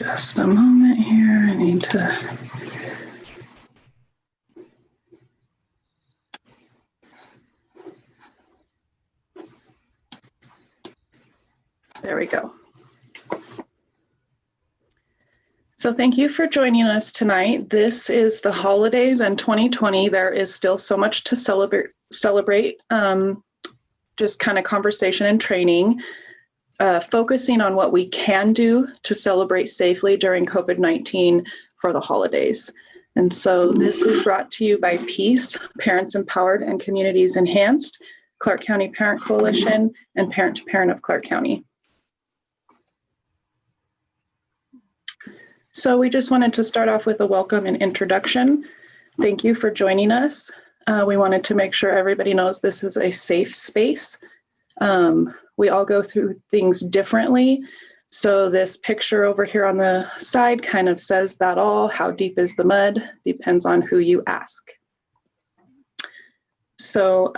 Just a moment here. I need to. There we go. So thank you for joining us tonight. This is the holidays and 2020. There is still so much to celebrate. Just kind of conversation and training, focusing on what we can do to celebrate safely during COVID-19 for the holidays. And so this is brought to you by PEACE, Parents Empowered and Communities Enhanced, Clark County Parent Coalition, and Parent to Parent of Clark County. So we just wanted to start off with a welcome and introduction. Thank you for joining us. We wanted to make sure everybody knows this is a safe space. We all go through things differently. So this picture over here on the side kind of says that all. How deep is the mud? Depends on who you ask. So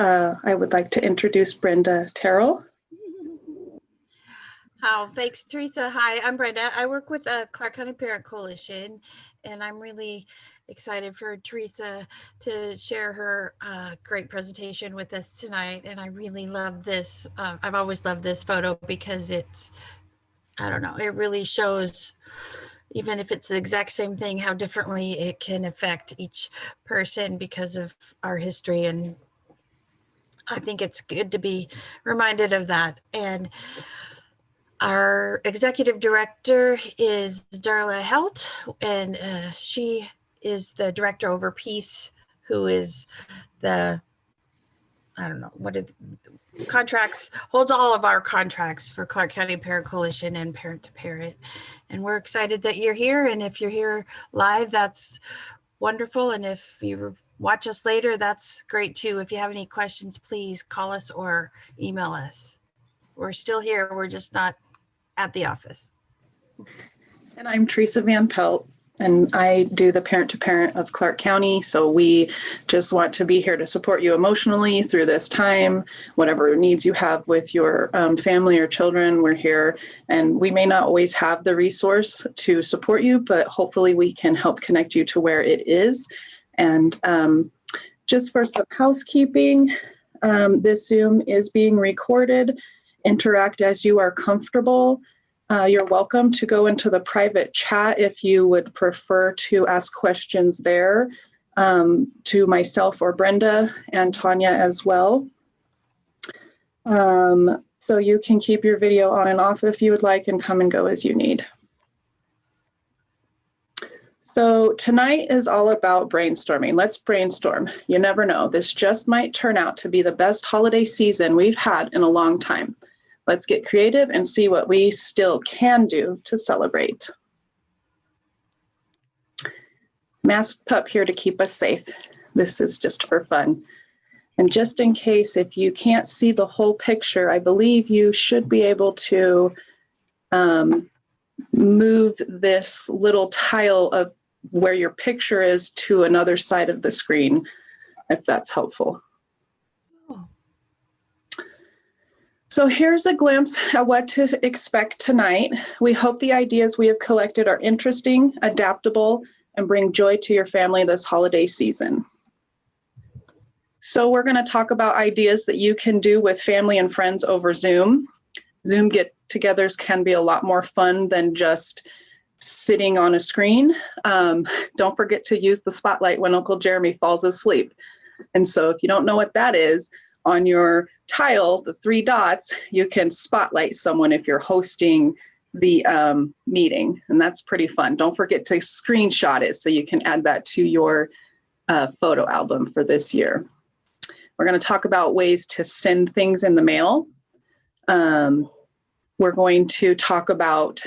I would like to introduce Brenda Terrell. Oh, thanks, Teresa. Hi, I'm Brenda. I work with the Clark County Parent Coalition, and I'm really excited for Teresa to share her great presentation with us tonight. And I really love this. I've always loved this photo because it's, I don't know, it really shows, even if it's the exact same thing, how differently it can affect each person because of our history. And I think it's good to be reminded of that. And our executive director is Darla Helt, and she is the director over PEACE, who is the, I don't know, what it contracts, holds all of our contracts for Clark County Parent Coalition and Parent to Parent. And we're excited that you're here. And if you're here live, that's wonderful. And if you watch us later, that's great too. If you have any questions, please call us or email us. We're still here. We're just not at the office. And I'm Teresa Van Pelt, and I do the Parent to Parent of Clark County. So we just want to be here to support you emotionally through this time. Whatever needs you have with your family or children, we're here. And we may not always have the resource to support you, but hopefully we can help connect you to where it is. And just for some housekeeping, this Zoom is being recorded. Interact as you are comfortable. You're welcome to go into the private chat if you would prefer to ask questions there to myself or Brenda and Tanya as well. So you can keep your video on and off if you would like and come and go as you need. So tonight is all about brainstorming. Let's brainstorm. You never know. This just might turn out to be the best holiday season we've had in a long time. Let's get creative and see what we still can do to celebrate. Masked pup here to keep us safe. This is just for fun. And just in case, if you can't see the whole picture, I believe you should be able to move this little tile of where your picture is to another side of the screen, if that's helpful. So here's a glimpse at what to expect tonight. We hope the ideas we have collected are interesting, adaptable, and bring joy to your family this holiday season. So we're going to talk about ideas that you can do with family and friends over Zoom. Zoom get-togethers can be a lot more fun than just sitting on a screen. Don't forget to use the spotlight when Uncle Jeremy falls asleep. And so if you don't know what that is, on your tile, the 3 dots, you can spotlight someone if you're hosting the meeting, and that's pretty fun. Don't forget to screenshot it so you can add that to your photo album for this year. We're going to talk about ways to send things in the mail. We're going to talk about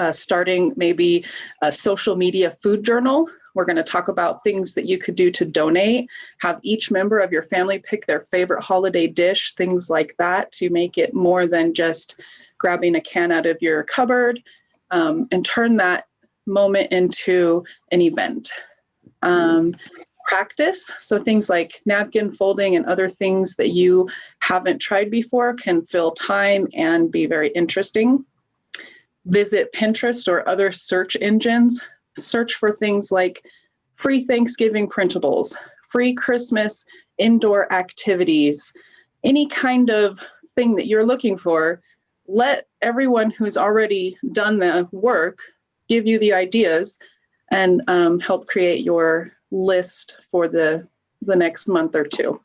starting maybe a social media food journal. We're going to talk about things that you could do to donate, have each member of your family pick their favorite holiday dish, things like that, to make it more than just grabbing a can out of your cupboard, and turn that moment into an event. Practice, so things like napkin folding and other things that you haven't tried before can fill time and be very interesting. visit Pinterest or other search engines, search for things like free Thanksgiving printables, free Christmas indoor activities, any kind of thing that you're looking for. Let everyone who's already done the work give you the ideas and help create your list for the next month or two.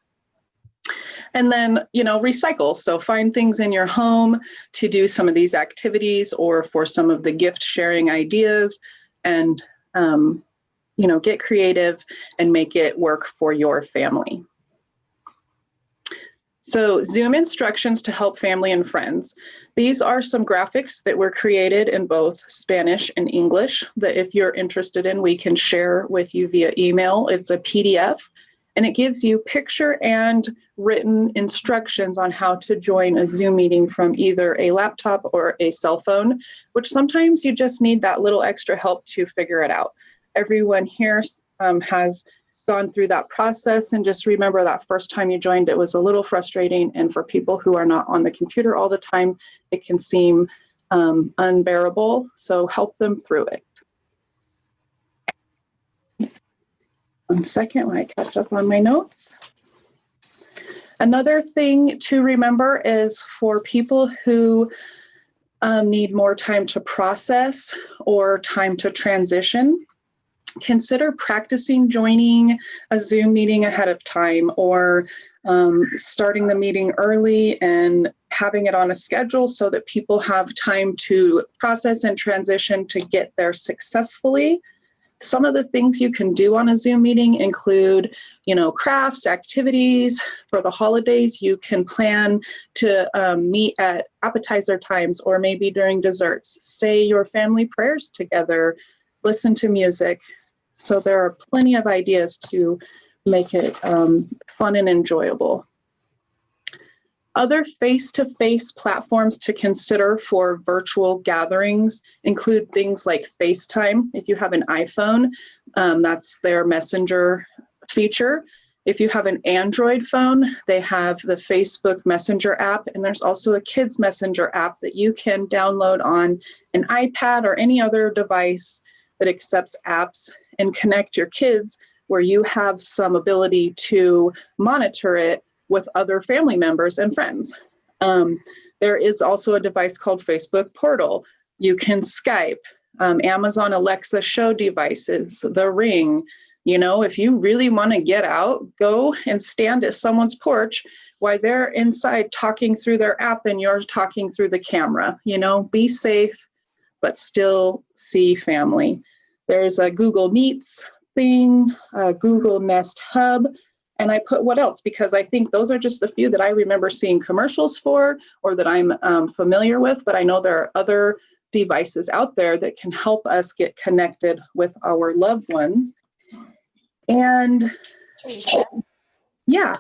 And then, recycle. So find things in your home to do some of these activities or for some of the gift sharing ideas, and, get creative and make it work for your family. So Zoom instructions to help family and friends. These are some graphics that were created in both Spanish and English that if you're interested in, we can share with you via email. It's a PDF. And it gives you picture and written instructions on how to join a Zoom meeting from either a laptop or a cell phone, which sometimes you just need that little extra help to figure it out. Everyone here has gone through that process, and just remember that first time you joined, it was a little frustrating. And for people who are not on the computer all the time, it can seem unbearable. So help them through it. 1 second while I catch up on my notes. Another thing to remember is for people who need more time to process or time to transition, consider practicing joining a Zoom meeting ahead of time, or starting the meeting early and having it on a schedule so that people have time to process and transition to get there successfully. Some of the things you can do on a Zoom meeting include, crafts, activities. For the holidays, you can plan to meet at appetizer times or maybe during desserts. Say your family prayers together, listen to music. So there are plenty of ideas to make it fun and enjoyable. Other face-to-face platforms to consider for virtual gatherings include things like FaceTime. If you have an iPhone, that's their messenger feature. If you have an Android phone, they have the Facebook Messenger app, and there's also a kids Messenger app that you can download on an iPad or any other device that accepts apps and connect your kids, where you have some ability to monitor it with other family members and friends. There is also a device called Facebook Portal. You can Skype, Amazon Alexa show devices, the Ring. If you really want to get out, go and stand at someone's porch while they're inside talking through their app and you're talking through the camera. Be safe, but still see family. There's a Google Meets thing, a Google Nest Hub. And I put what else, because I think those are just a few that I remember seeing commercials for or that I'm familiar with, but I know there are other devices out there that can help us get connected with our loved ones. And Teresa, yeah.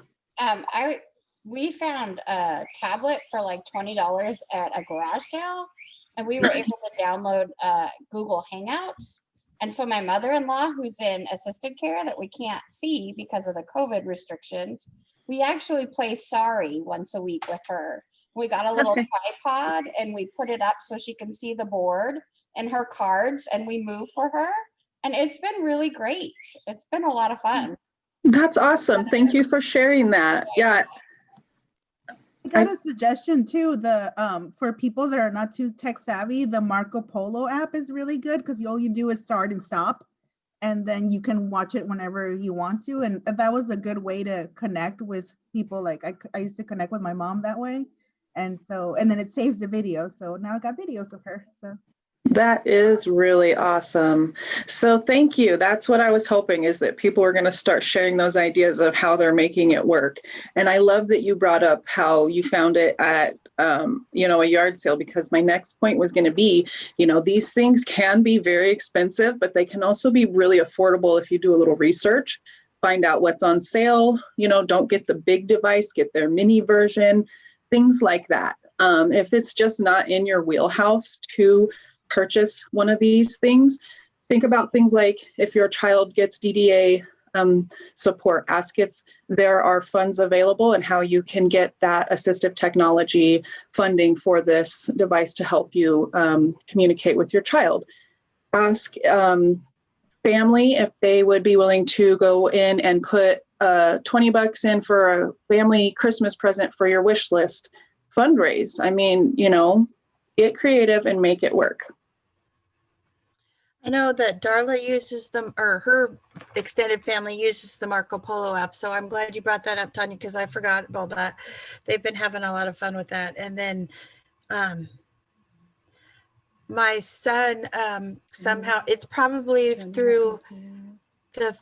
We found a tablet for like $20 at a garage sale, and we were able to download Google Hangouts. And so my mother-in-law, who's in assisted care that we can't see because of the COVID restrictions, we actually play Sorry once a week with her. We got a little tripod and we put it up so she can see the board and her cards, and we move for her. And it's been really great. It's been a lot of fun. That's awesome. Thank you for sharing that. Yeah. I got a suggestion too. For people that are not too tech savvy, the Marco Polo app is really good because all you do is start and stop, and then you can watch it whenever you want to. And that was a good way to connect with people. Like I used to connect with my mom that way, and then it saves the video. So now I got videos of her. So that is really awesome. So thank you. That's what I was hoping, is that people are going to start sharing those ideas of how they're making it work. And I love that you brought up how you found it at, a yard sale, because my next point was going to be, these things can be very expensive, but they can also be really affordable if you do a little research, find out what's on sale, don't get the big device, get their mini version, things like that. If it's just not in your wheelhouse to purchase one of these things, think about things like if your child gets DDA support. Ask if there are funds available and how you can get that assistive technology funding for this device to help you communicate with your child. Ask family if they would be willing to go in and put $20 in for a family Christmas present for your wish list fundraise. I mean, get creative and make it work. I know that Darla uses them, or her extended family uses the Marco Polo app. So I'm glad you brought that up, Tanya, because I forgot about that. They've been having a lot of fun with that. And then my son, somehow, it's probably through the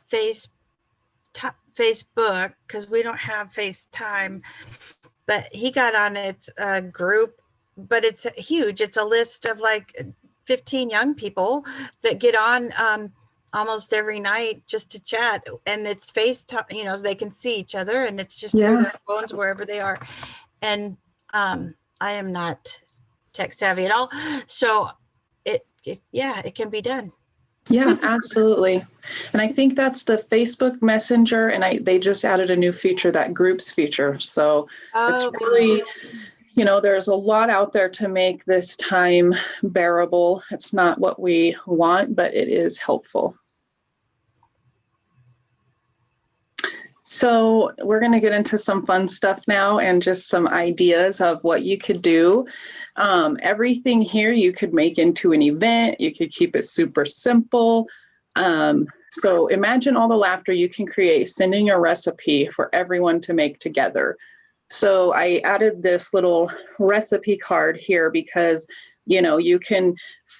Facebook, because we don't have FaceTime, but he got on its group, but it's huge. It's a list of like 15 young people that get on almost every night just to chat, and it's FaceTime, they can see each other, and it's just through their phones wherever they are. And I am not tech savvy at all, so it can be done. Yeah, absolutely. And I think that's the Facebook Messenger, and they just added a new feature, that groups feature. So it's really, there's a lot out there to make this time bearable. It's not what we want, but it is helpful. So we're going to get into some fun stuff now and just some ideas of what you could do. Everything here you could make into an event. You could keep it super simple. So imagine all the laughter you can create sending a recipe for everyone to make together. So I added this little recipe card here because, you can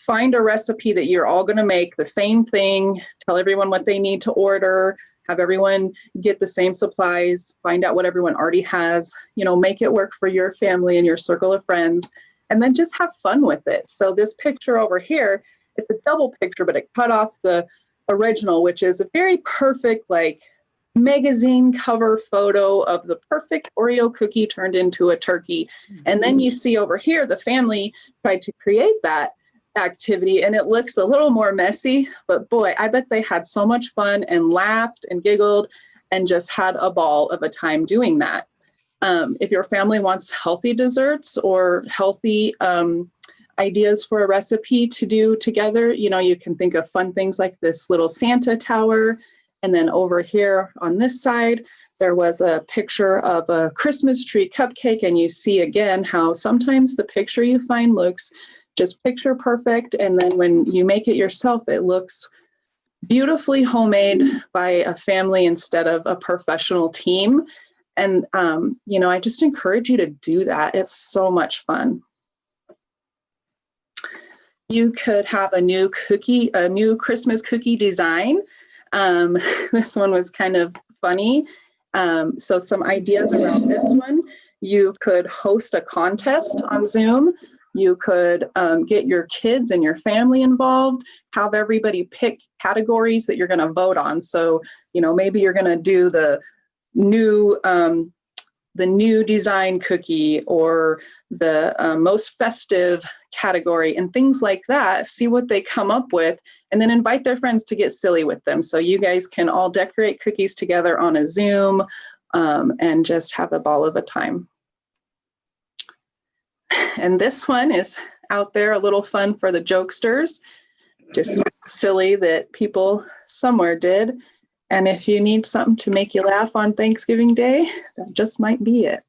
find a recipe that you're all going to make the same thing, tell everyone what they need to order, have everyone get the same supplies, find out what everyone already has, make it work for your family and your circle of friends, and then just have fun with it. So this picture over here, it's a double picture, but it cut off the original, which is a very perfect, magazine cover photo of the perfect Oreo cookie turned into a turkey. And then you see over here, the family tried to create that activity, and it looks a little more messy, but boy, I bet they had so much fun and laughed and giggled and just had a ball of a time doing that. If your family wants healthy desserts or healthy ideas for a recipe to do together, you can think of fun things like this little Santa tower. And then over here on this side, there was a picture of a Christmas tree cupcake, and you see again how sometimes the picture you find looks just picture perfect, and then when you make it yourself, it looks beautifully homemade by a family instead of a professional team. And I just encourage you to do that. It's so much fun. You could have a new Christmas cookie design. This one was kind of funny. So some ideas around this one. You could host a contest on Zoom. You could get your kids and your family involved, have everybody pick categories that you're going to vote on. So, maybe you're going to do the new design cookie or the most festive category and things like that. See what they come up with, and then invite their friends to get silly with them. So you guys can all decorate cookies together on a Zoom and just have a ball of a time. And this one is out there, a little fun for the jokesters, just silly that people somewhere did. And if you need something to make you laugh on Thanksgiving Day, that just might be it.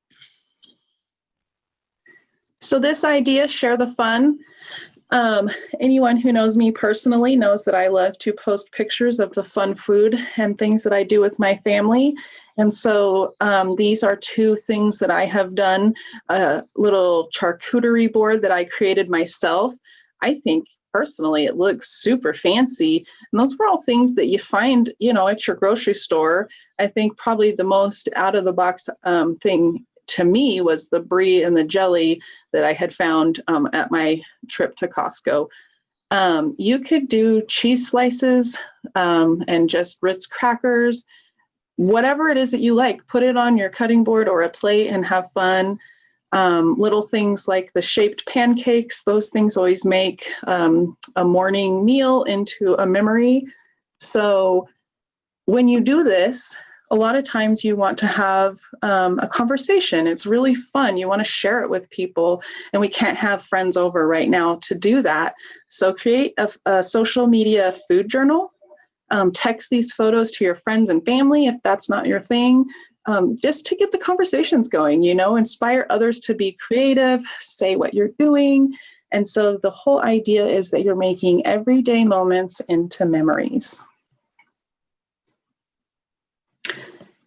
So this idea, share the fun. Anyone who knows me personally knows that I love to post pictures of the fun food and things that I do with my family. And so these are two things that I have done, a little charcuterie board that I created myself. I think personally it looks super fancy. And those were all things that you find, at your grocery store. I think probably the most out of the box thing to me was the brie and the jelly that I had found at my trip to Costco. You could do cheese slices and just Ritz crackers, whatever it is that you like. Put it on your cutting board or a plate and have fun. Little things like the shaped pancakes, those things always make a morning meal into a memory. So when you do this, a lot of times you want to have a conversation. It's really fun. You want to share it with people, and we can't have friends over right now to do that. So create a social media food journal. Text these photos to your friends and family if that's not your thing, just to get the conversations going, inspire others to be creative, say what you're doing. And so the whole idea is that you're making everyday moments into memories.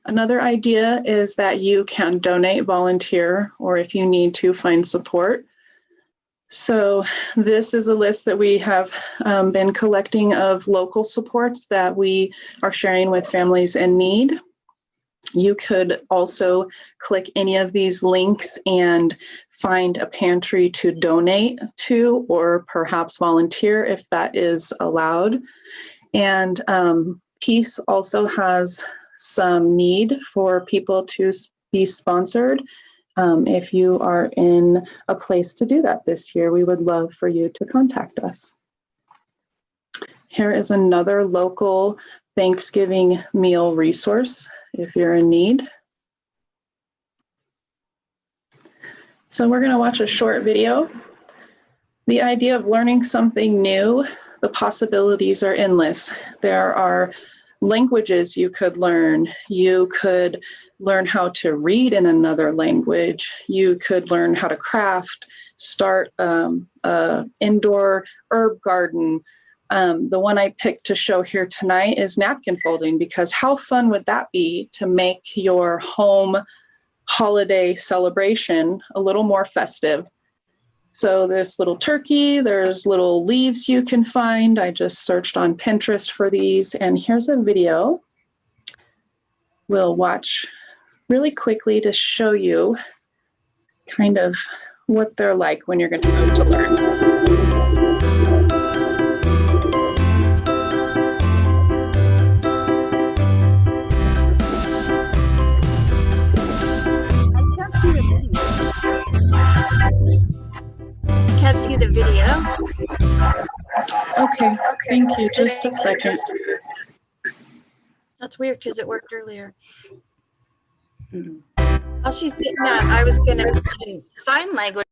Another idea is that you can donate, volunteer, or if you need to, find support. So this is a list that we have been collecting of local supports that we are sharing with families in need. You could also click any of these links and find a pantry to donate to, or perhaps volunteer if that is allowed. And Peace also has some need for people to be sponsored. If you are in a place to do that this year, we would love for you to contact us. Here is another local Thanksgiving meal resource if you're in need. So we're going to watch a short video. The idea of learning something new, the possibilities are endless. There are languages you could learn. You could learn how to read in another language. You could learn how to craft, start an indoor herb garden. The one I picked to show here tonight is napkin folding, because how fun would that be to make your home holiday celebration a little more festive? So there's little turkey, there's little leaves you can find. I just searched on Pinterest for these, and here's a video we'll watch really quickly to show you kind of what they're like when you're going to go to learn. Can't see the video. Okay, thank you. Just a second. That's weird because it worked earlier. While she's getting that, I was going to mention sign language.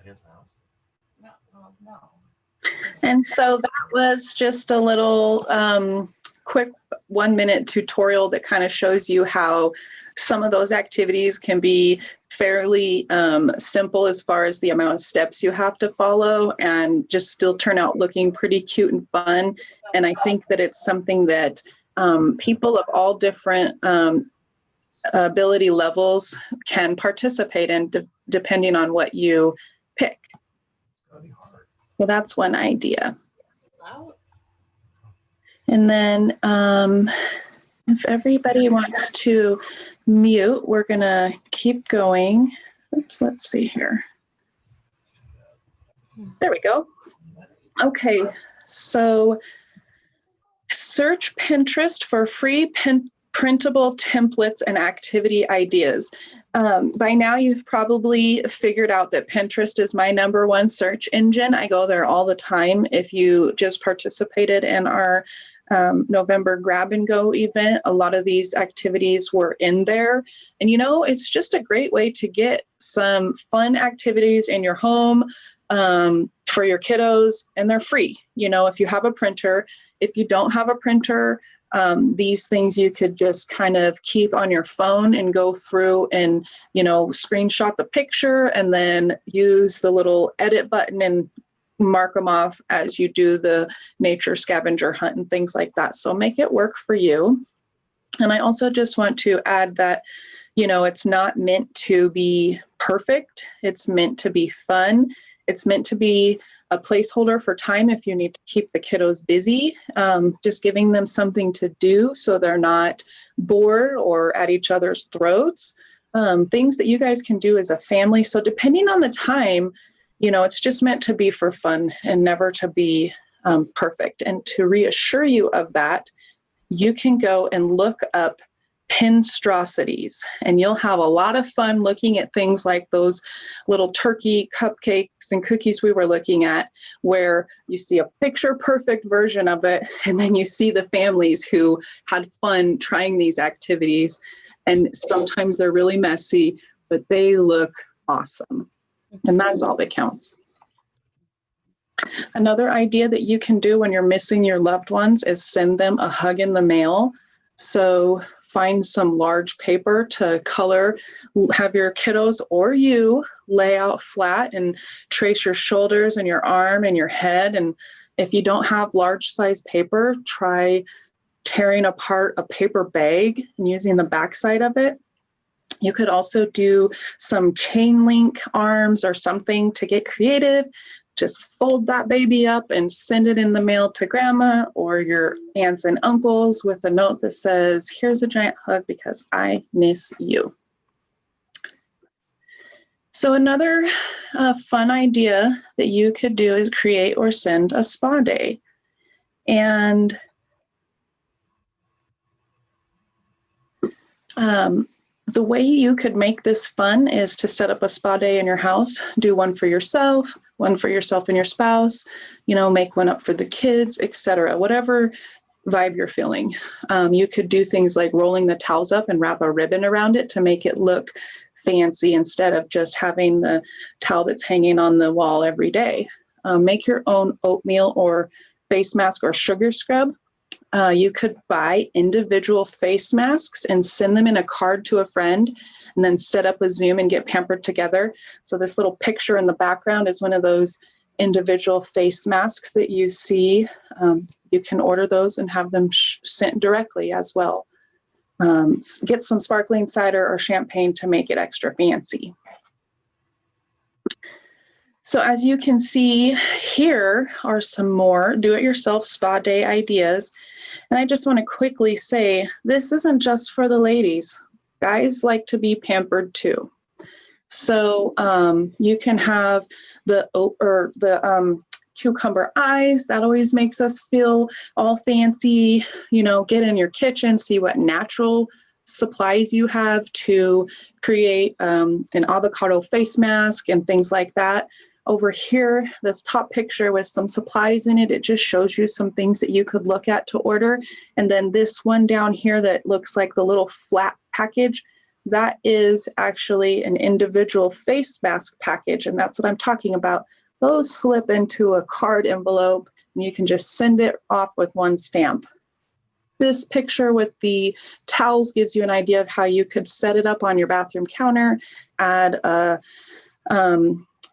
His house? No. And so that was just a little quick 1-minute tutorial that kind of shows you how some of those activities can be fairly simple as far as the amount of steps you have to follow, and just still turn out looking pretty cute and fun. And I think that it's something that people of all different ability levels can participate in, depending on what you pick. Well, that's one idea. And then if everybody wants to mute, we're going to keep going. Oops, let's see here. There we go. Okay, so search Pinterest for free printable templates and activity ideas. By now, you've probably figured out that Pinterest is my #1 search engine. I go there all the time. If you just participated in our November Grab and Go event, a lot of these activities were in there. And it's just a great way to get some fun activities in your home, for your kiddos, and they're free. You know, if you have a printer, if you don't have a printer, these things you could just kind of keep on your phone and go through and, you know, screenshot the picture and then use the little edit button and mark them off as you do the nature scavenger hunt and things like that. So make it work for you. And I also just want to add that, you know, it's not meant to be perfect. It's meant to be fun. It's meant to be a placeholder for time if you need to keep the kiddos busy, just giving them something to do so they're not bored or at each other's throats. Things that you guys can do as a family. So depending on the time, you know, it's just meant to be for fun and never to be perfect. And to reassure you of that, you can go and look up pinstrosities, and you'll have a lot of fun looking at things like those little turkey cupcakes and cookies we were looking at, where you see a picture perfect version of it, and then you see the families who had fun trying these activities, and sometimes they're really messy, but they look awesome, and that's all that counts. Another idea that you can do when you're missing your loved ones is send them a hug in the mail. So find some large paper to color, have your kiddos or you lay out flat and trace your shoulders and your arm and your head. And if you don't have large size paper, try tearing apart a paper bag and using the backside of it. You could also do some chain link arms or something to get creative. Just fold that baby up and send it in the mail to grandma or your aunts and uncles with a note that says, here's a giant hug because I miss you. So another fun idea that you could do is create or send a spa day. And the way you could make this fun is to set up a spa day in your house, do one for yourself and your spouse, you know, make one up for the kids, etc. Whatever vibe you're feeling. You could do things like rolling the towels up and wrap a ribbon around it to make it look fancy instead of just having the towel that's hanging on the wall every day. Make your own oatmeal or face mask or sugar scrub. You could buy individual face masks and send them in a card to a friend and then set up a Zoom and get pampered together. So this little picture in the background is one of those individual face masks that you see. You can order those and have them sent directly as well. Get some sparkling cider or champagne to make it extra fancy. So as you can see, here are some more do-it-yourself spa day ideas. And I just want to quickly say, this isn't just for the ladies. Guys like to be pampered too. So you can have the cucumber eyes. That always makes us feel all fancy. You know, get in your kitchen, see what natural supplies you have to create an avocado face mask and things like that. Over here, this top picture with some supplies in it, it just shows you some things that you could look at to order. And then this one down here that looks like the little flat package, that is actually an individual face mask package. And that's what I'm talking about. Those slip into a card envelope and you can just send it off with one stamp. This picture with the towels gives you an idea of how you could set it up on your bathroom counter, add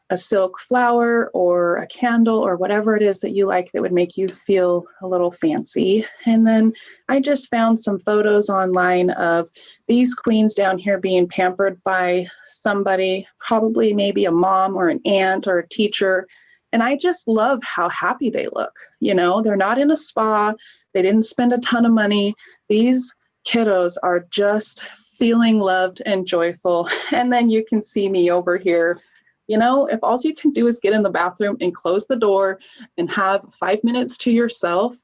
a silk flower or a candle or whatever it is that you like that would make you feel a little fancy. And then I just found some photos online of these queens down here being pampered by somebody, probably maybe a mom or an aunt or a teacher. And I just love how happy they look. You know, they're not in a spa. They didn't spend a ton of money. These kiddos are just feeling loved and joyful. And then you can see me over here. You know, if all you can do is get in the bathroom and close the door and have 5 minutes to yourself,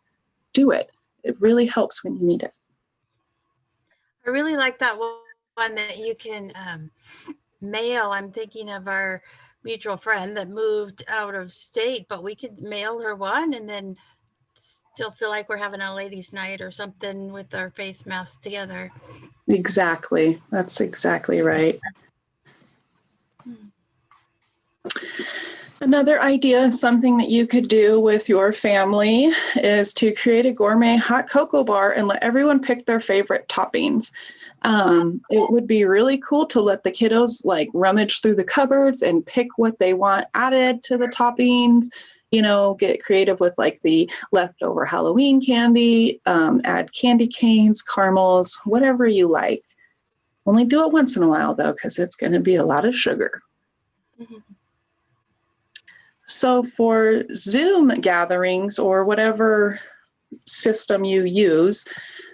do it. It really helps when you need it. I really like that one that you can mail. I'm thinking of our mutual friend that moved out of state, but we could mail her one and then still feel like we're having a ladies' night or something with our face masks together. Exactly. That's exactly right. Another idea, something that you could do with your family, is to create a gourmet hot cocoa bar and let everyone pick their favorite toppings. It would be really cool to let the kiddos like rummage through the cupboards and pick what they want added to the toppings. Get creative with like the leftover Halloween candy, add candy canes, caramels, whatever you like. Only do it once in a while though, because it's going to be a lot of sugar. So for Zoom gatherings or whatever system you use,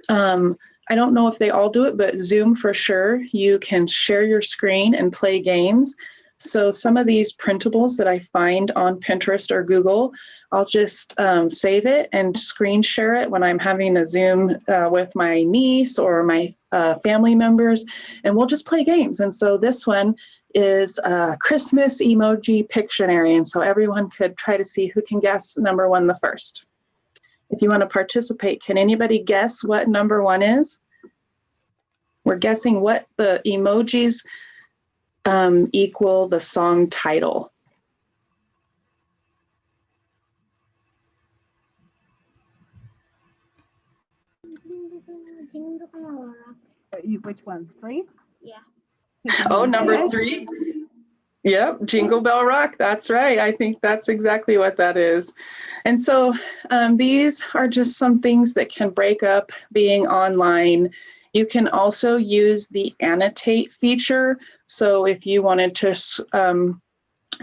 I don't know if they all do it, but Zoom for sure, you can share your screen and play games. So some of these printables that I find on Pinterest or Google, I'll just save it and screen share it when I'm having a Zoom with my niece or my family members, and we'll just play games. And so this one is Christmas emoji Pictionary, and so everyone could try to see who can guess number one the first. If you want to participate, can anybody guess what number one is? We're guessing what the emojis equal the song title. Which one? 3? Yeah. Oh, number 3? Yep, Jingle Bell Rock. That's right. I think that's exactly what that is. And so these are just some things that can break up being online. You can also use the annotate feature. So if you wanted to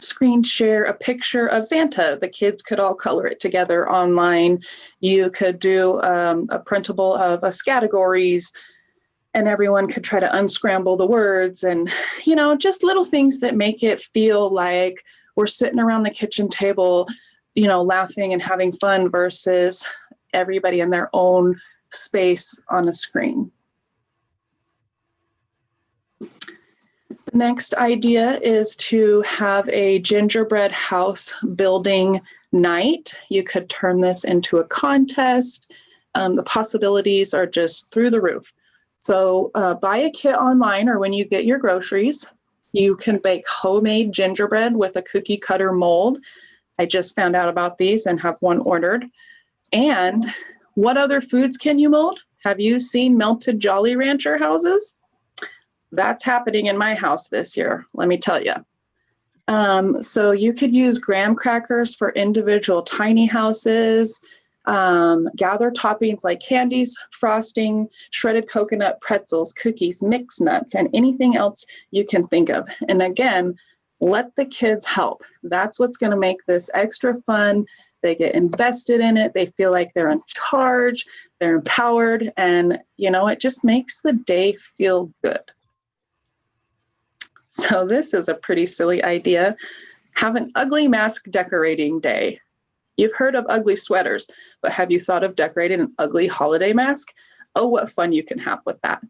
screen share a picture of Santa, the kids could all color it together online. You could do a printable of us categories, and everyone could try to unscramble the words, and just little things that make it feel like we're sitting around the kitchen table, laughing and having fun versus everybody in their own space on a screen. The next idea is to have a gingerbread house building night. You could turn this into a contest. The possibilities are just through the roof. So buy a kit online, or when you get your groceries, you can bake homemade gingerbread with a cookie cutter mold. I just found out about these and have one ordered. And what other foods can you mold? Have you seen melted Jolly Rancher houses? That's happening in my house this year, let me tell you. So you could use graham crackers for individual tiny houses. Gather toppings like candies, frosting, shredded coconut, pretzels, cookies, mixed nuts, and anything else you can think of. And again, let the kids help. That's what's going to make this extra fun. They get invested in it. They feel like they're in charge, they're empowered, and it just makes the day feel good. So this is a pretty silly idea. Have an ugly mask decorating day. You've heard of ugly sweaters, but have you thought of decorating an ugly holiday mask? Oh, what fun you can have with that.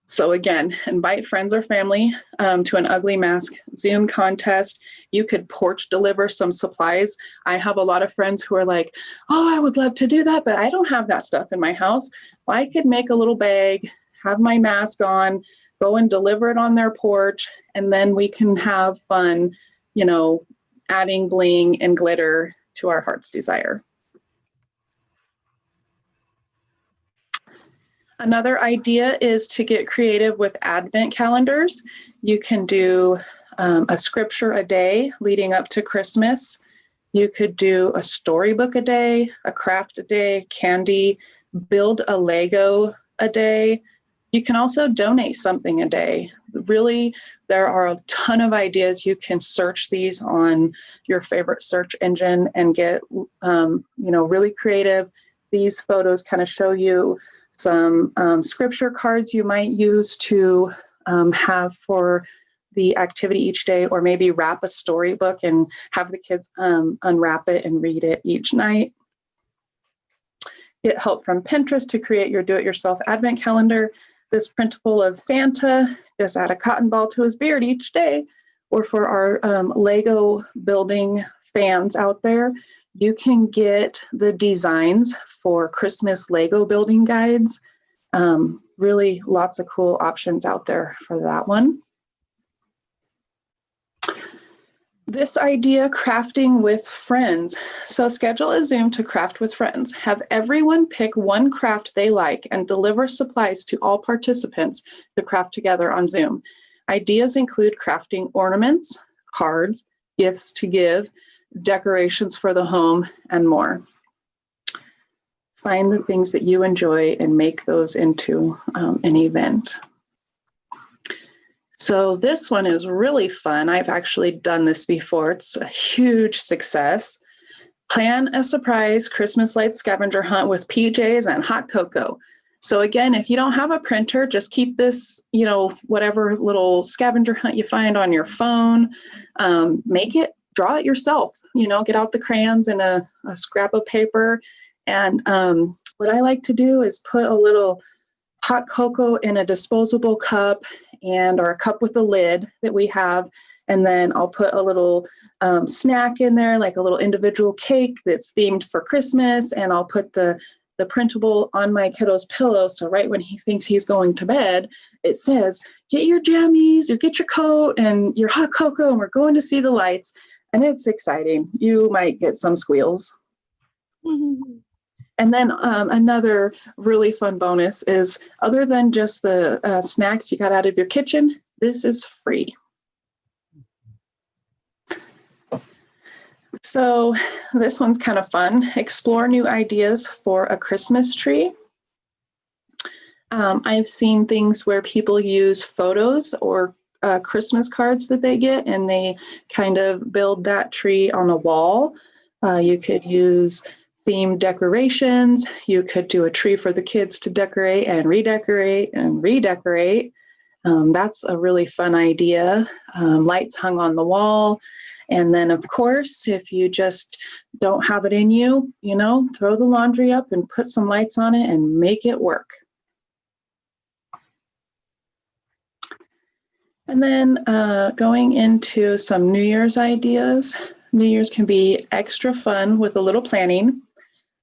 So again, invite friends or family to an ugly mask Zoom contest. You could porch deliver some supplies. I have a lot of friends who are like, oh, I would love to do that, but I don't have that stuff in my house. Well, I could make a little bag, have my mask on, go and deliver it on their porch, and then we can have fun, adding bling and glitter to our heart's desire. Another idea is to get creative with Advent calendars. You can do a scripture a day leading up to Christmas. You could do a storybook a day, a craft a day, candy, build a Lego a day. You can also donate something a day. Really, there are a ton of ideas. You can search these on your favorite search engine and get, really creative. These photos kind of show you some scripture cards you might use to have for the activity each day, or maybe wrap a storybook and have the kids unwrap it and read it each night. Get help from Pinterest to create your do-it-yourself Advent calendar. This printable of Santa, just add a cotton ball to his beard each day. Or for our Lego building fans out there, you can get the designs for Christmas Lego building guides. Really lots of cool options out there for that one. This idea, crafting with friends. So schedule a Zoom to craft with friends. Have everyone pick one craft they like and deliver supplies to all participants to craft together on Zoom. Ideas include crafting ornaments, cards, gifts to give, decorations for the home, and more. Find the things that you enjoy and make those into an event. So this one is really fun. I've actually done this before. It's a huge success. Plan a surprise Christmas light scavenger hunt with PJs and hot cocoa. So again, if you don't have a printer, just keep this, whatever little scavenger hunt you find on your phone, make it, draw it yourself, get out the crayons and a scrap of paper. And what I like to do is put a little hot cocoa in a disposable cup or a cup with a lid that we have. And then I'll put a little snack in there, like a little individual cake that's themed for Christmas. And I'll put the printable on my kiddo's pillow. So right when he thinks he's going to bed, it says, get your jammies, or get your coat and your hot cocoa, and we're going to see the lights. And it's exciting. You might get some squeals. Mm-hmm. And then another really fun bonus is, other than just the snacks you got out of your kitchen, this is free. So this one's kind of fun. Explore new ideas for a Christmas tree. I've seen things where people use photos or Christmas cards that they get, and they kind of build that tree on a wall. You could use themed decorations. You could do a tree for the kids to decorate and redecorate and redecorate. That's a really fun idea. Lights hung on the wall. And then, of course, if you just don't have it in you, throw the laundry up and put some lights on it and make it work. And then going into some New Year's ideas. New Year's can be extra fun with a little planning.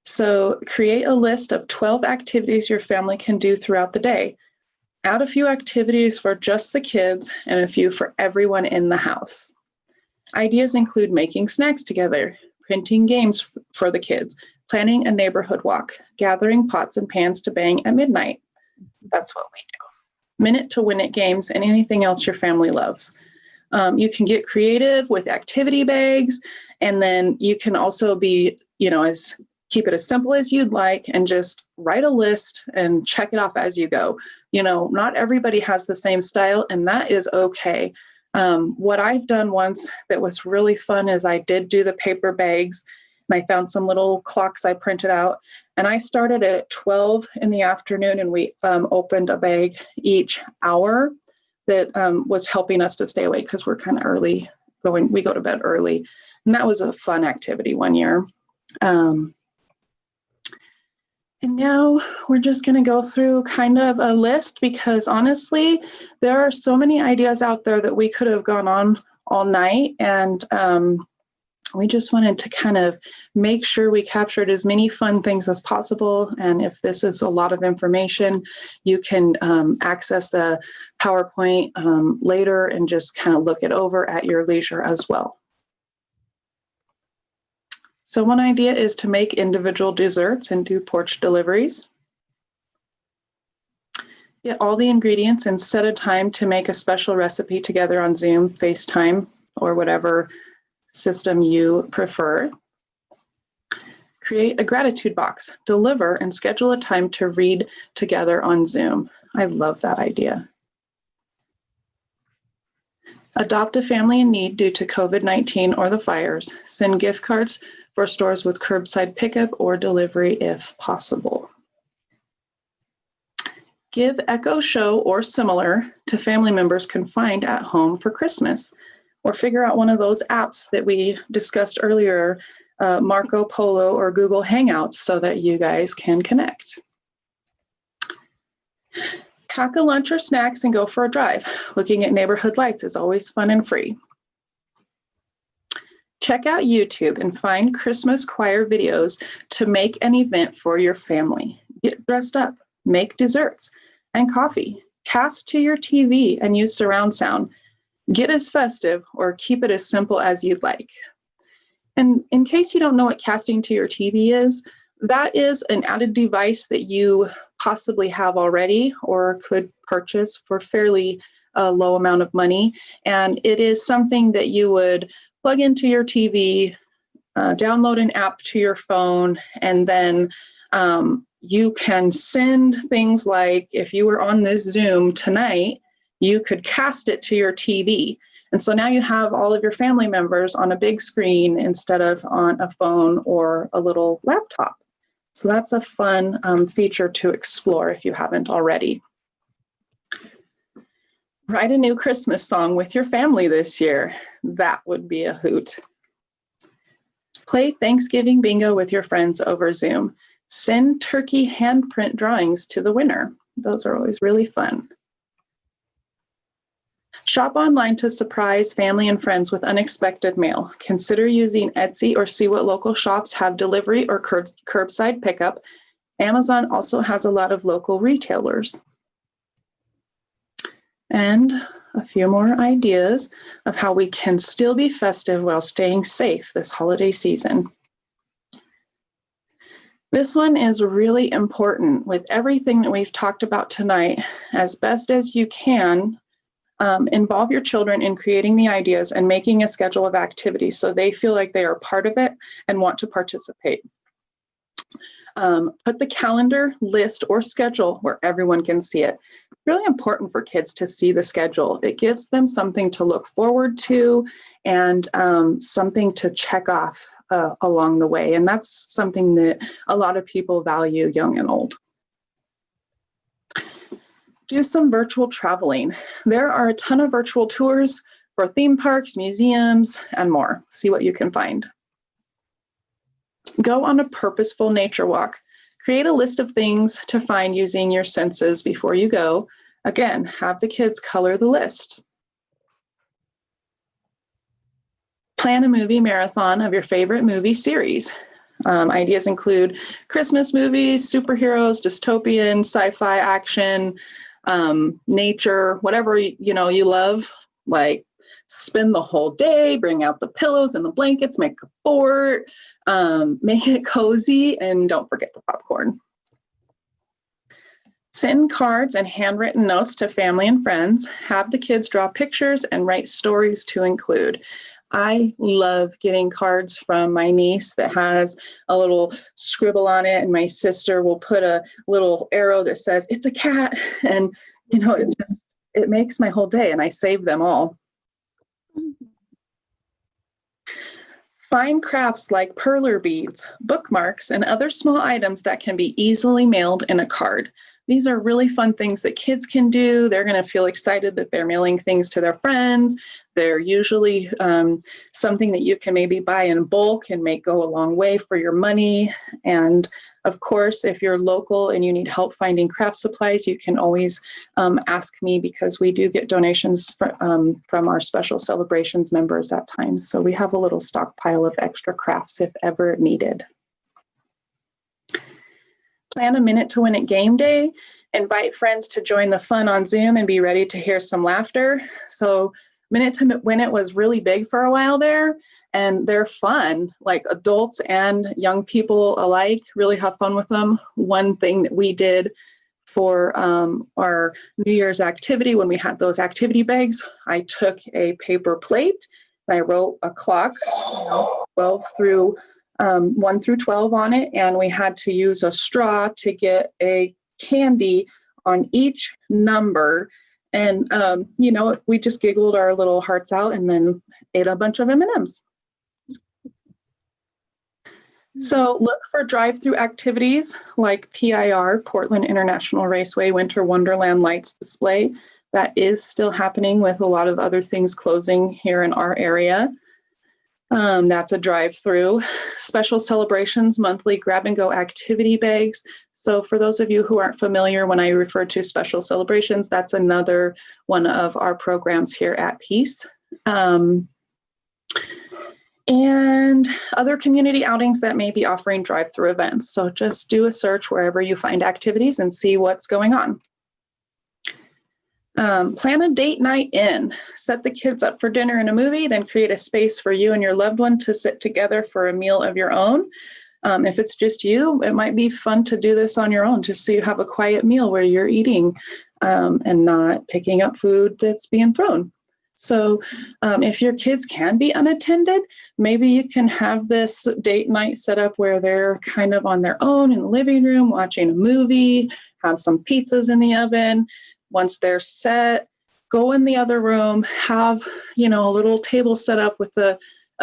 So create a list of 12 activities your family can do throughout the day. Add a few activities for just the kids and a few for everyone in the house. Ideas include making snacks together, printing games for the kids, planning a neighborhood walk, gathering pots and pans to bang at midnight. That's what we do. Minute to win it games and anything else your family loves. You can get creative with activity bags, and then you can also be, keep it as simple as you'd like and just write a list and check it off as you go. Not everybody has the same style, and that is okay. What I've done once that was really fun is I did do the paper bags, and I found some little clocks I printed out, and I started at 12 in the afternoon, and we opened a bag each hour that was helping us to stay awake because we're kind of early we go to bed early. And that was a fun activity one year. And now we're just going to go through kind of a list, because honestly, there are so many ideas out there that we could have gone on all night. And we just wanted to kind of make sure we captured as many fun things as possible. And if this is a lot of information, you can access the PowerPoint later and just kind of look it over at your leisure as well. So one idea is to make individual desserts and do porch deliveries. Get all the ingredients and set a time to make a special recipe together on Zoom, FaceTime, or whatever system you prefer. Create a gratitude box, deliver, and schedule a time to read together on Zoom. I love that idea. Adopt a family in need due to COVID-19 or the fires. Send gift cards for stores with curbside pickup or delivery if possible. Give Echo Show or similar to family members confined at home for Christmas, or figure out one of those apps that we discussed earlier, Marco Polo or Google Hangouts, so that you guys can connect. Pack a lunch or snacks and go for a drive. Looking at neighborhood lights is always fun and free. Check out YouTube and find Christmas choir videos to make an event for your family. Get dressed up, make desserts and coffee. Cast to your TV and use surround sound. Get as festive or keep it as simple as you'd like. And in case you don't know what casting to your TV is, that is an added device that you possibly have already or could purchase for fairly low amount of money. And it is something that you would plug into your TV, download an app to your phone, and then you can send things like, if you were on this Zoom tonight, you could cast it to your TV. And so now you have all of your family members on a big screen instead of on a phone or a little laptop. So that's a fun feature to explore if you haven't already. Write a new Christmas song with your family this year. That would be a hoot. Play Thanksgiving bingo with your friends over Zoom. Send turkey handprint drawings to the winner. Those are always really fun. Shop online to surprise family and friends with unexpected mail. Consider using Etsy or see what local shops have delivery or curbside pickup. Amazon also has a lot of local retailers. And a few more ideas of how we can still be festive while staying safe this holiday season. This one is really important with everything that we've talked about tonight. As best as you can, involve your children in creating the ideas and making a schedule of activities so they feel like they are part of it and want to participate. Put the calendar, list, or schedule where everyone can see it. It's really important for kids to see the schedule. It gives them something to look forward to and something to check off along the way. And that's something that a lot of people value, young and old. Do some virtual traveling. There are a ton of virtual tours for theme parks, museums, and more. See what you can find. Go on a purposeful nature walk. Create a list of things to find using your senses before you go. Again, have the kids color the list. Plan a movie marathon of your favorite movie series. Ideas include Christmas movies, superheroes, dystopian, sci-fi, action, nature, whatever you love. Like spend the whole day, bring out the pillows and the blankets, make a fort, make it cozy, and don't forget the popcorn. Send cards and handwritten notes to family and friends. Have the kids draw pictures and write stories to include. I love getting cards from my niece that has a little scribble on it, and my sister will put a little arrow that says, "It's a cat." And, it makes my whole day, and I save them all. Find crafts like perler beads, bookmarks, and other small items that can be easily mailed in a card. These are really fun things that kids can do. They're going to feel excited that they're mailing things to their friends. They're usually something that you can maybe buy in bulk and make go a long way for your money. And of course, if you're local and you need help finding craft supplies, you can always ask me, because we do get donations from our special celebrations members at times. So we have a little stockpile of extra crafts if ever needed. Plan a Minute to Win It game day. Invite friends to join the fun on Zoom and be ready to hear some laughter. So Minute to Win It was really big for a while there, and they're fun. Like adults and young people alike really have fun with them. One thing that we did for our New Year's activity, when we had those activity bags, I took a paper plate and I wrote a clock, 12 through 1 through 12 on it, and we had to use a straw to get a candy on each number. And, we just giggled our little hearts out and then ate a bunch of M&Ms. So look for drive-through activities like PIR, Portland International Raceway Winter Wonderland Lights Display. That is still happening with a lot of other things closing here in our area. That's a drive-through. Special Celebrations monthly grab-and-go activity bags. So for those of you who aren't familiar, when I refer to Special Celebrations, that's another one of our programs here at Peace. And other community outings that may be offering drive-through events. So just do a search wherever you find activities and see what's going on. Plan a date night in. Set the kids up for dinner and a movie, then create a space for you and your loved one to sit together for a meal of your own. If it's just you, it might be fun to do this on your own, just so you have a quiet meal where you're eating and not picking up food that's being thrown. So if your kids can be unattended, maybe you can have this date night set up where they're kind of on their own in the living room, watching a movie, have some pizzas in the oven. Once they're set, go in the other room, have, a little table set up with a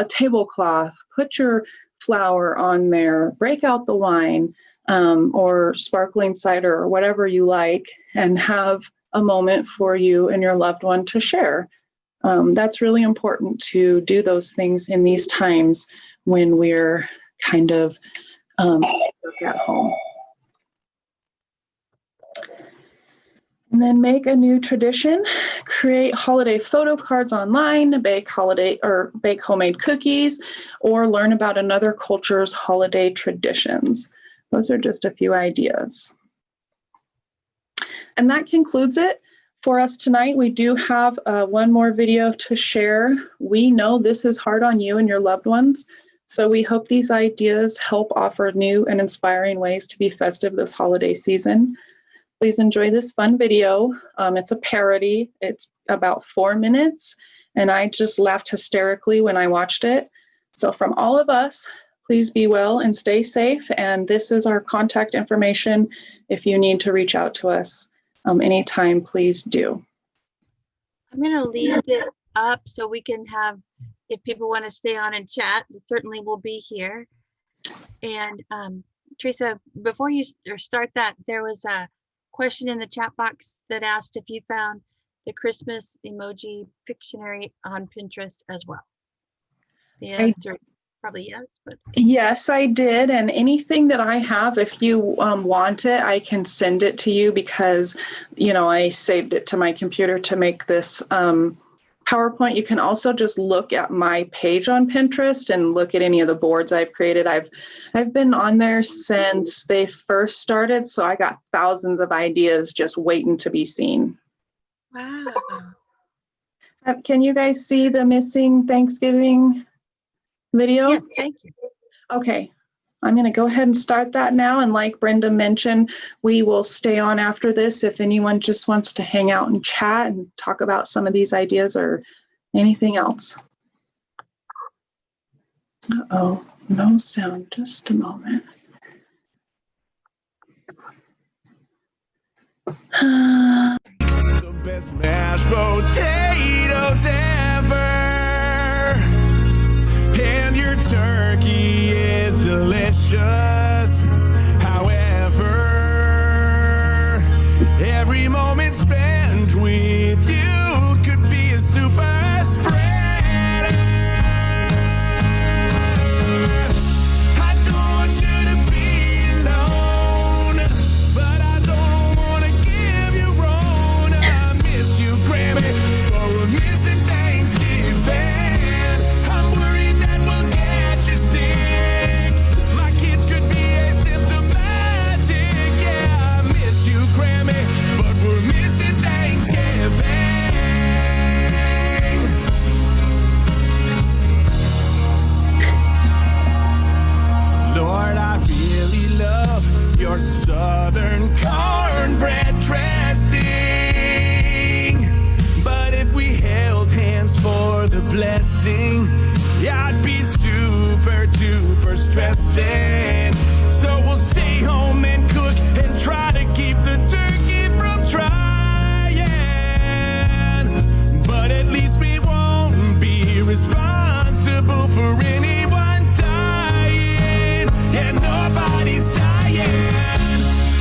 tablecloth, put your flower on there, break out the wine or sparkling cider or whatever you like, and have a moment for you and your loved one to share. That's really important to do those things in these times when we're kind of stuck at home. And then make a new tradition, create holiday photo cards online, bake homemade cookies, or learn about another culture's holiday traditions. Those are just a few ideas. And that concludes it for us tonight. We do have one more video to share. We know this is hard on you and your loved ones, so we hope these ideas help offer new and inspiring ways to be festive this holiday season. Please enjoy this fun video. It's a parody. It's about 4 minutes, and I just laughed hysterically when I watched it. So from all of us, please be well and stay safe. And this is our contact information. If you need to reach out to us anytime, please do. I'm going to leave this up so we can have, if people want to stay on and chat, certainly we'll be here. And Teresa, before you start that, there was a question in the chat box that asked if you found the Christmas emoji Pictionary on Pinterest as well. The answer probably yes, but yes, I did. And anything that I have, if you want it, I can send it to you because, I saved it to my computer to make this PowerPoint. You can also just look at my page on Pinterest and look at any of the boards I've created. I've been on there since they first started, so I got thousands of ideas just waiting to be seen. wow. Can you guys see the missing Thanksgiving video? Yes, thank you. Okay, I'm going to go ahead and start that now. And like Brenda mentioned, we will stay on after this if anyone just wants to hang out and chat and talk about some of these ideas or anything else. Uh-oh, no sound, just a moment. The best mashed potatoes ever. And your turkey is delicious. However, every moment spent with you could be a super spreader. I don't want you to be alone, but I don't want to give you wrong. I miss you, Grammy, but we're missing Thanksgiving. My kids could be asymptomatic. Yeah, I miss you, Grammy, but we're missing Thanksgiving. Lord, I really love your southern cornbread dressing. But if we held hands for the blessing, yeah, I'd be super duper stressing. So we'll stay home and cook and try to keep the turkey from trying. But at least we won't be responsible for anyone dying. And nobody's dying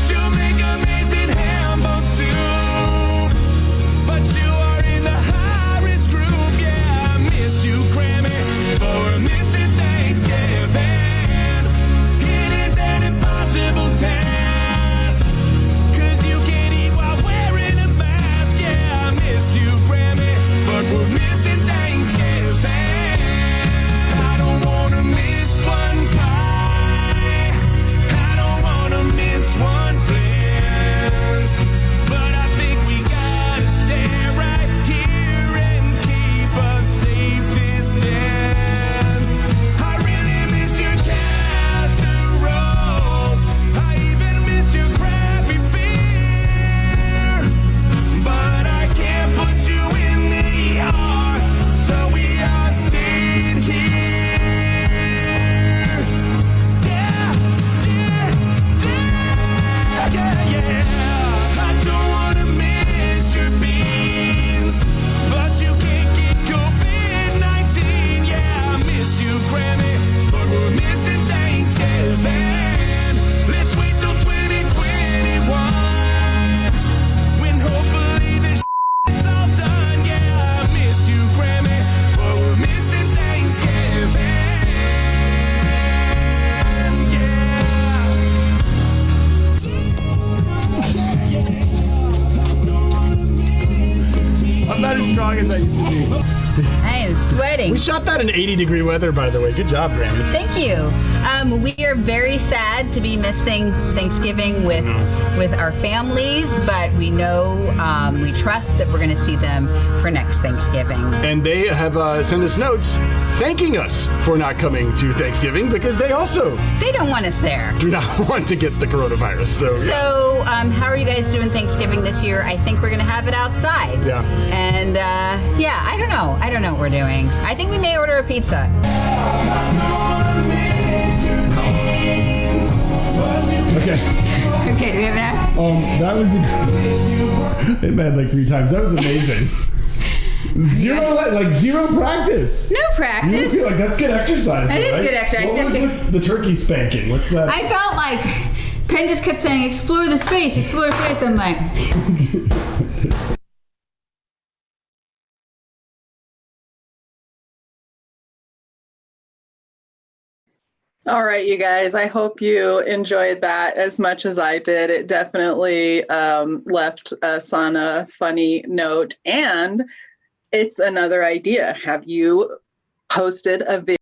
to make amazing ham bone soup. But you are in the high risk group. Yeah, I miss you, Grammy, but we're missing Thanksgiving. It is an impossible task I am sweating. We shot that in 80-degree weather, by the way. Good job, Granny. Thank you. We are very sad to be missing Thanksgiving with our families, but we know, we trust that we're going to see them for next Thanksgiving. And they have sent us notes thanking us for not coming to Thanksgiving because they also They don't want us there. do not want to get the coronavirus. So, how are you guys doing Thanksgiving this year? I think we're going to have it outside. Yeah. And, yeah, I don't know. I don't know what we're doing. I think we may order a pizza. Okay. Okay, do we have enough? That was it had like 3 times. That was amazing. Zero practice. No practice. Like that's good exercise. That is right? good exercise. What was the turkey spanking? What's that? I felt like Penn just kept saying, explore the space, explore the space. I'm like... All right, you guys, I hope you enjoyed that as much as I did. It definitely left us on a funny note, and it's another idea. Have you posted a video